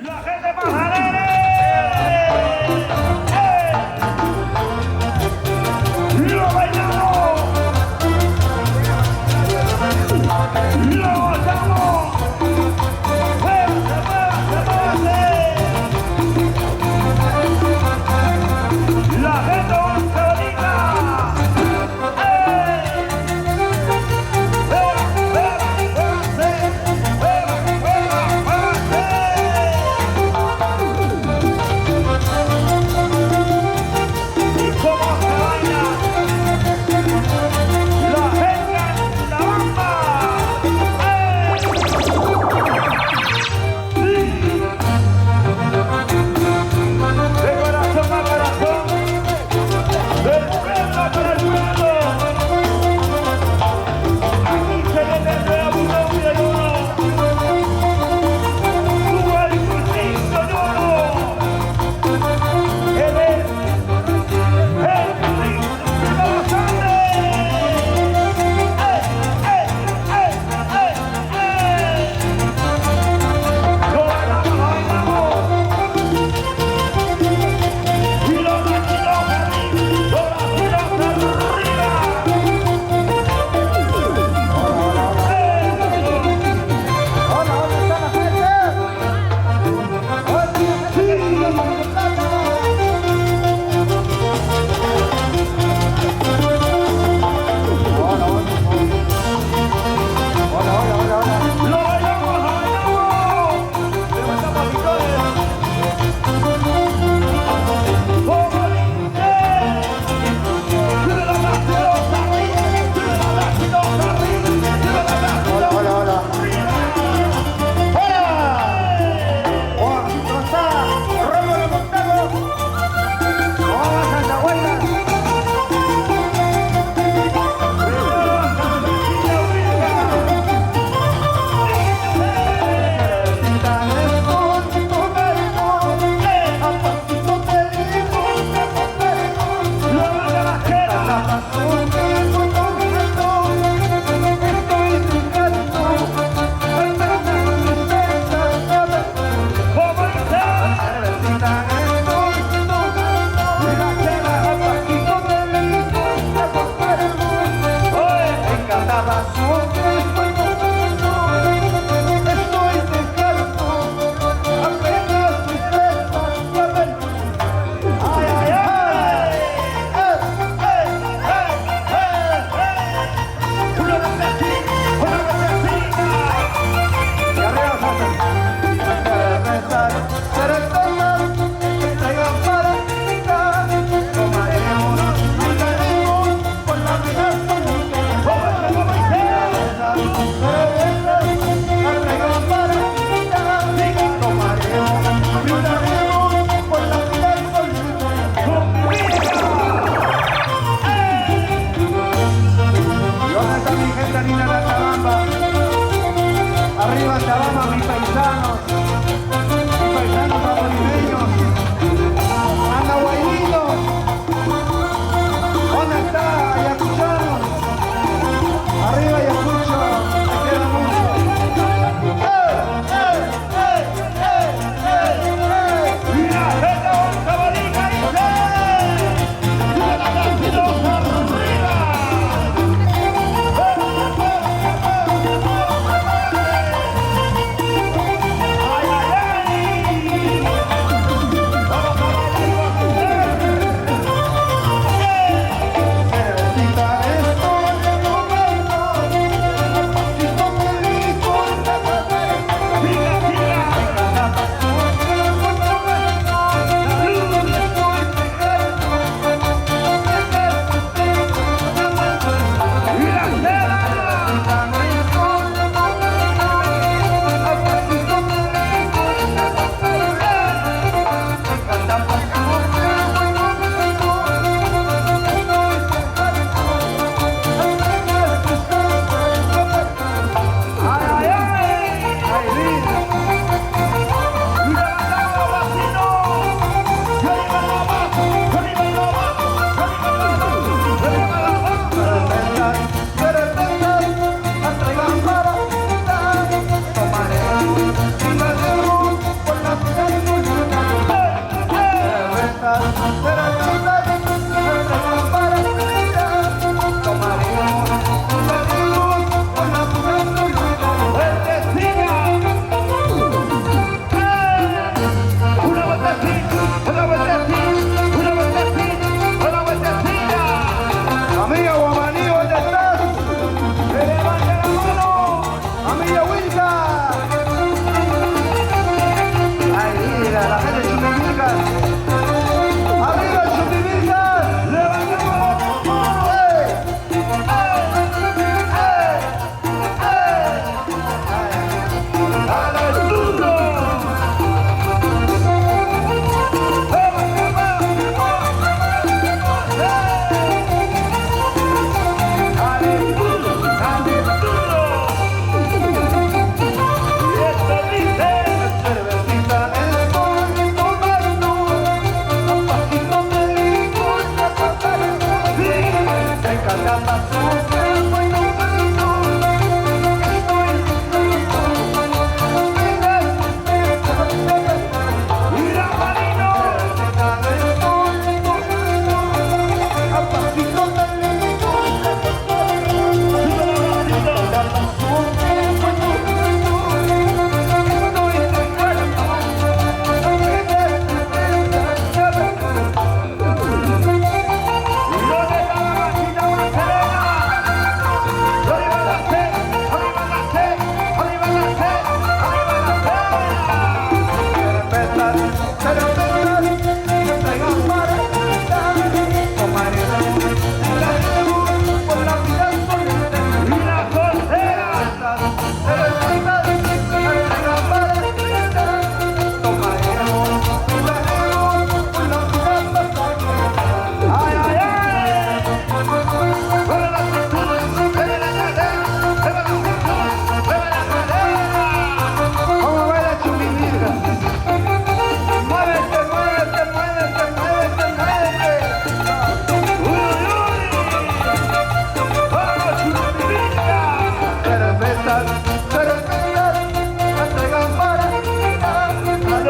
La gente más alegre. Lo bailamos. Lo gozamos. Muévase, muévase, muévase. La gente bonita.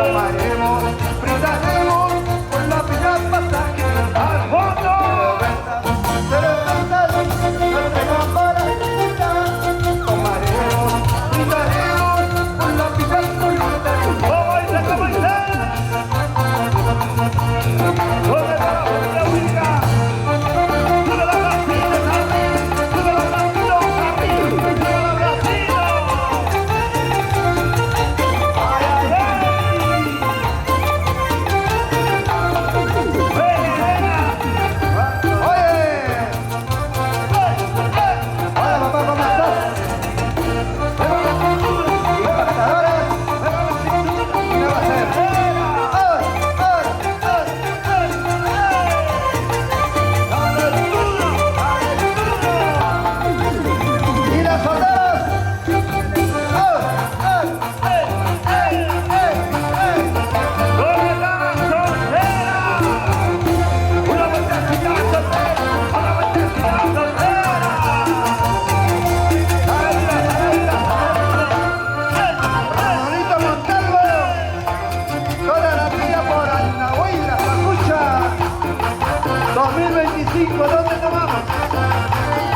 tomaremos, brindaremos con la vida pasaje. al fondo. Tomaremos, brindaremos con la vida pasaje. ¿Cómo dice? ¿Cómo dice? ¿Dónde está la familia única? ¡Sube la Brasil, Javi! ¡Sube la Brasil, Javi! ¡Sube la Brasil! ¡Ay, ay, ay! ¡Ven, Elena! Oye, hola papá, ¿cómo estás? Ahora, ¿qué va a hacer? Y las soldadas. ¿Dónde está la soltera? ¡Una vueltecita soltera! ¡Una vueltecita soltera! Ramonito Montalvo, toda la vida por Anahuayla, Pacucha. 2025, ¿dónde tomamos?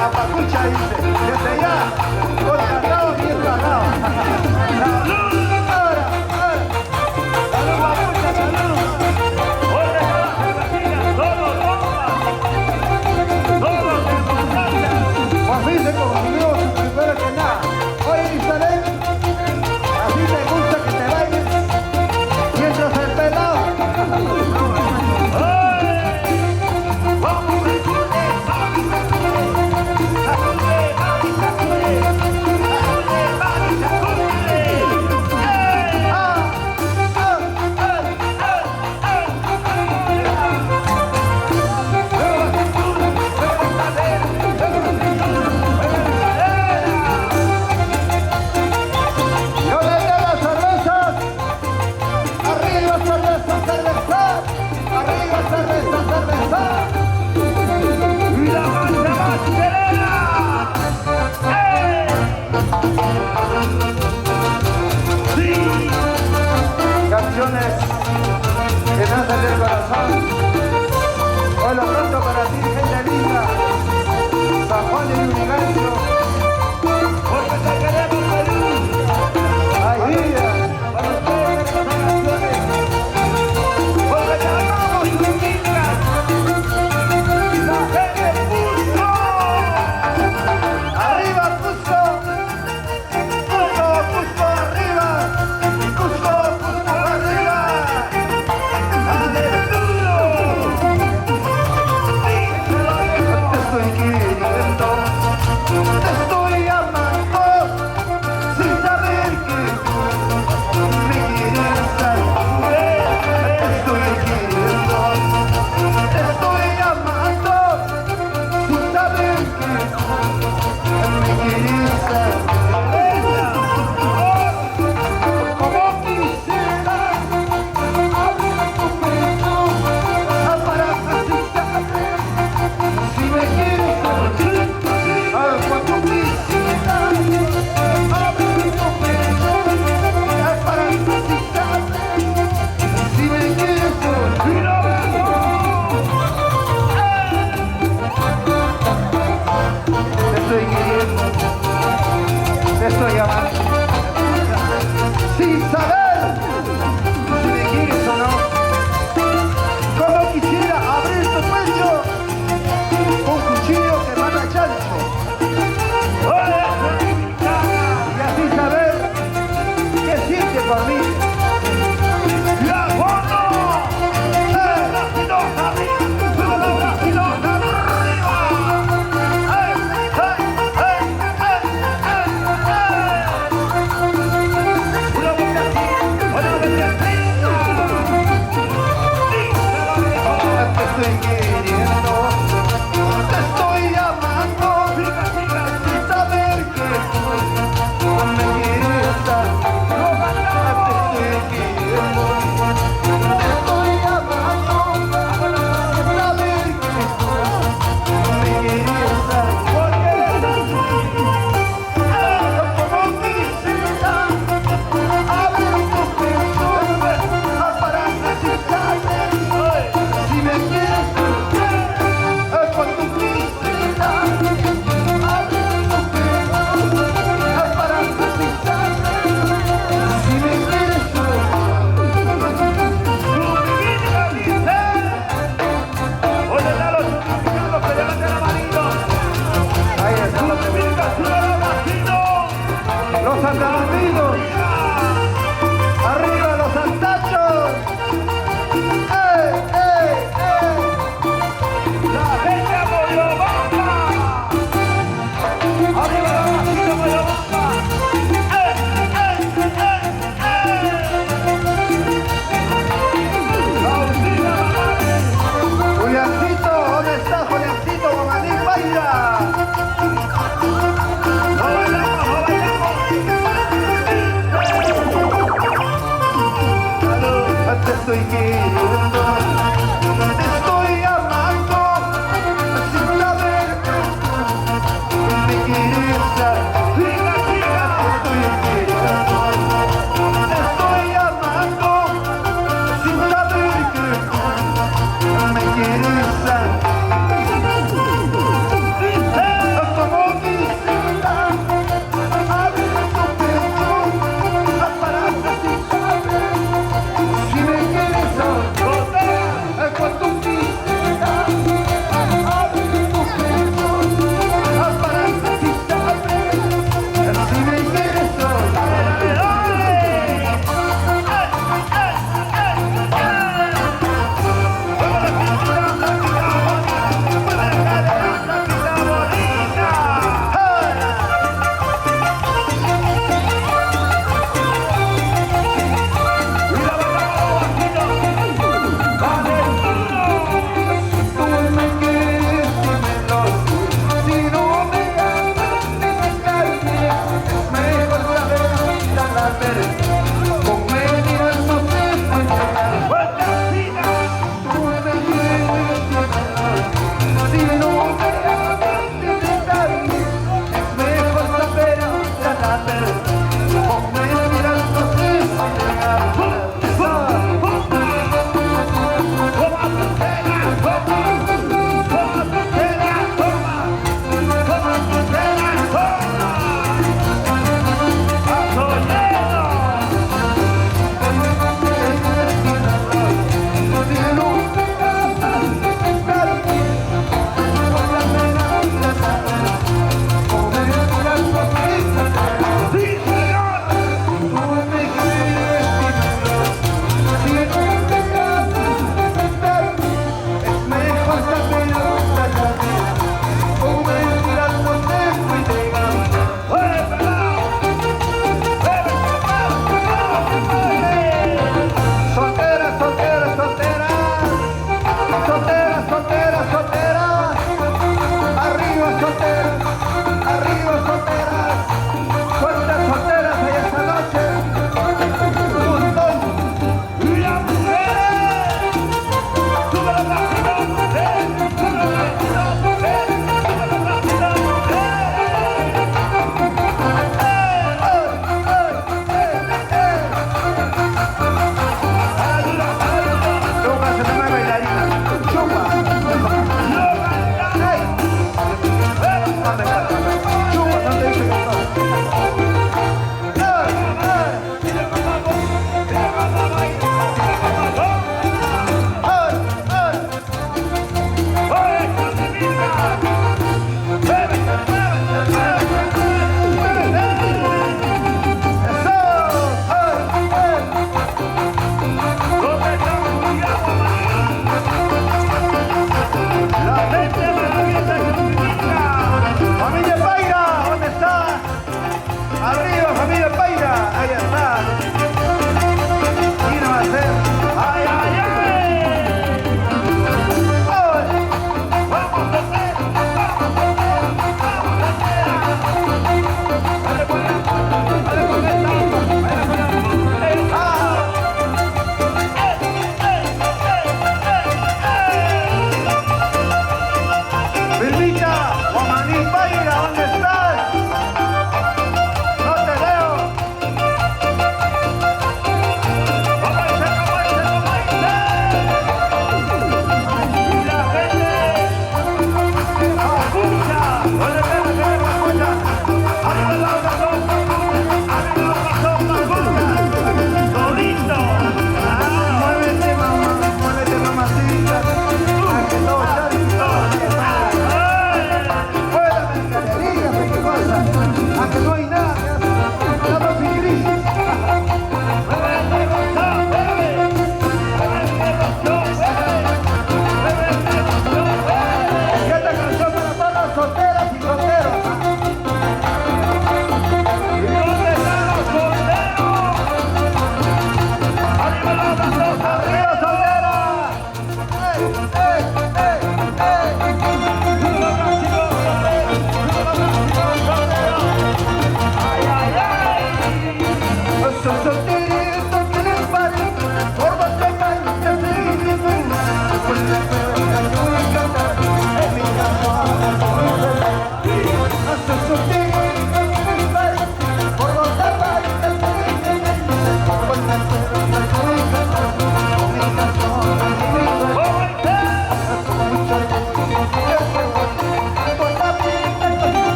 A Pacucha dice, desde ya, con candado bien cerrado. Ahora, salud Pacucha, salud. ¿Dónde está la cervecilla? ¡Todos, todos! Juan Luis se confundió primero que nada. Oye, Isabel, así te gusta que te bailes mientras el pelado. Yo le doy las cervezas. Arriba cerveza, cerveza. Arriba cerveza, cerveza. ¡La marcha marcherera! ¡Sí! Canciones que nacen del corazón. Hoy lo pronto para ti, gente linda. San Juan de Lurigancho. ¡Porque te queremos, Perú! Ay, vida. ¡Para ustedes estas canciones! ¡Porque te amamos, Dominica! ¡La gente puso! Arriba, Cusco. Cusco, Cusco, arriba. Cusco, Cusco, arriba. ¡Aleluya! te estoy queriendo, te estoy amando, sin saber que me quieres. Siga, siga. Te estoy queriendo, te estoy amando, sin saber que me quieres. Como visita, abre tu pecho, abraza sin saber si me quieres o no. Cuando visita, abre tu pecho, abraza sin saber si me quieres o no. Mueva la cintura,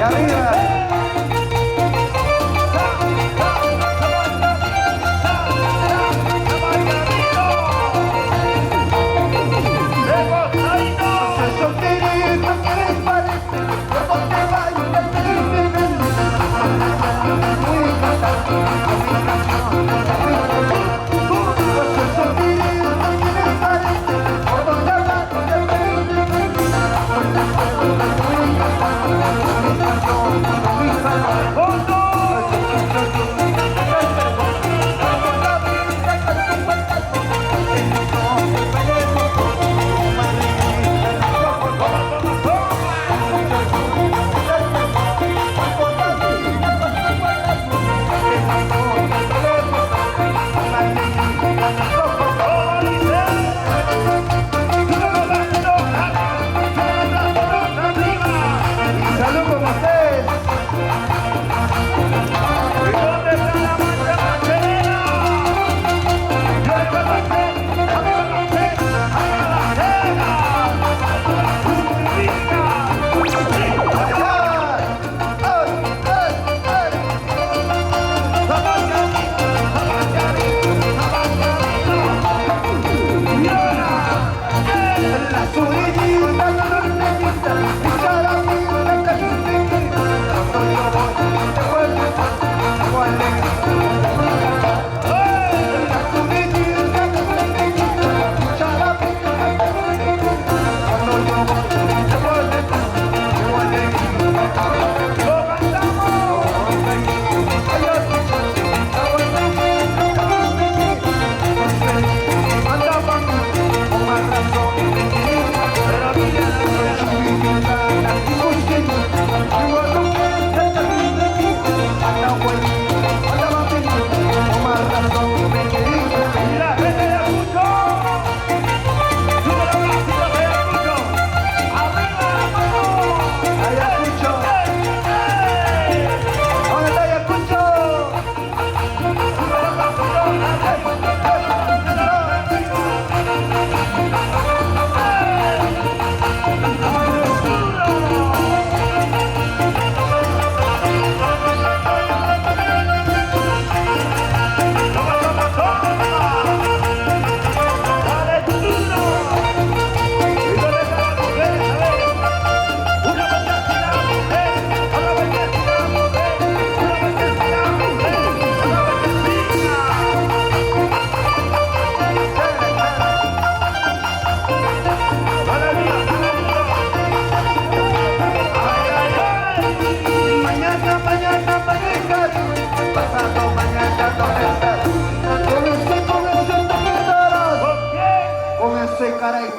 arriba.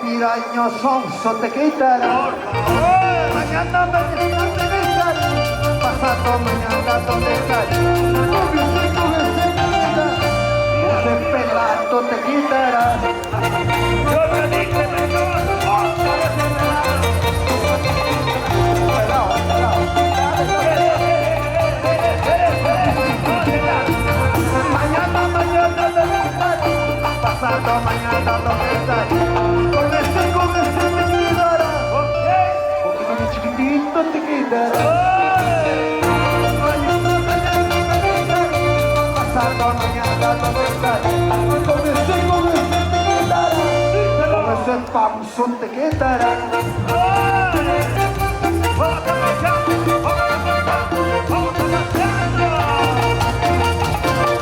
Piraño sonso te quitará. Mañana me descansan, pasado mañana donde estás. Ese pelato te quitará. Yo te dije, Mañana donde estás. Pasado mañana donde estás. Con ese te quitará. Porque con el chiquitito te quitará. Pasado mañana donde estás. Con ese te quitará. Con ese panzón te quitará.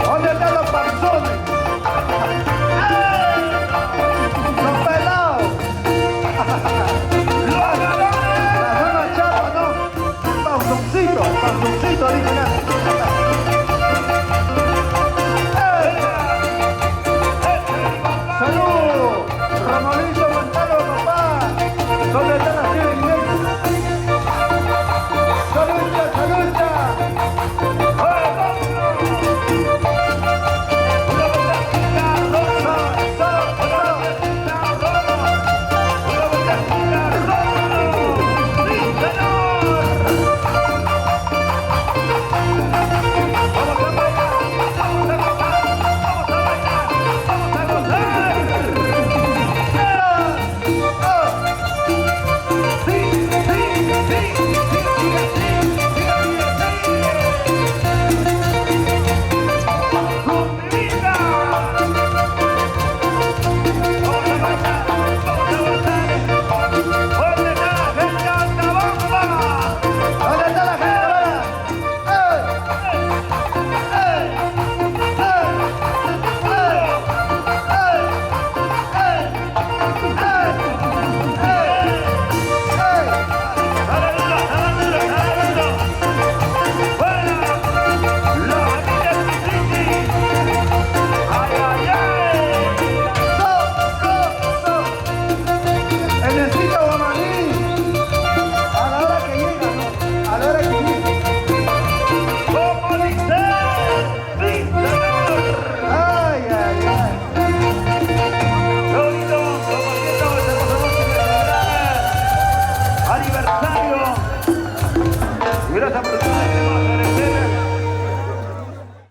¿Dónde están los panzones? Los pelados. Las nuevas chapas, ¿no? Panzoncito, dijo ya.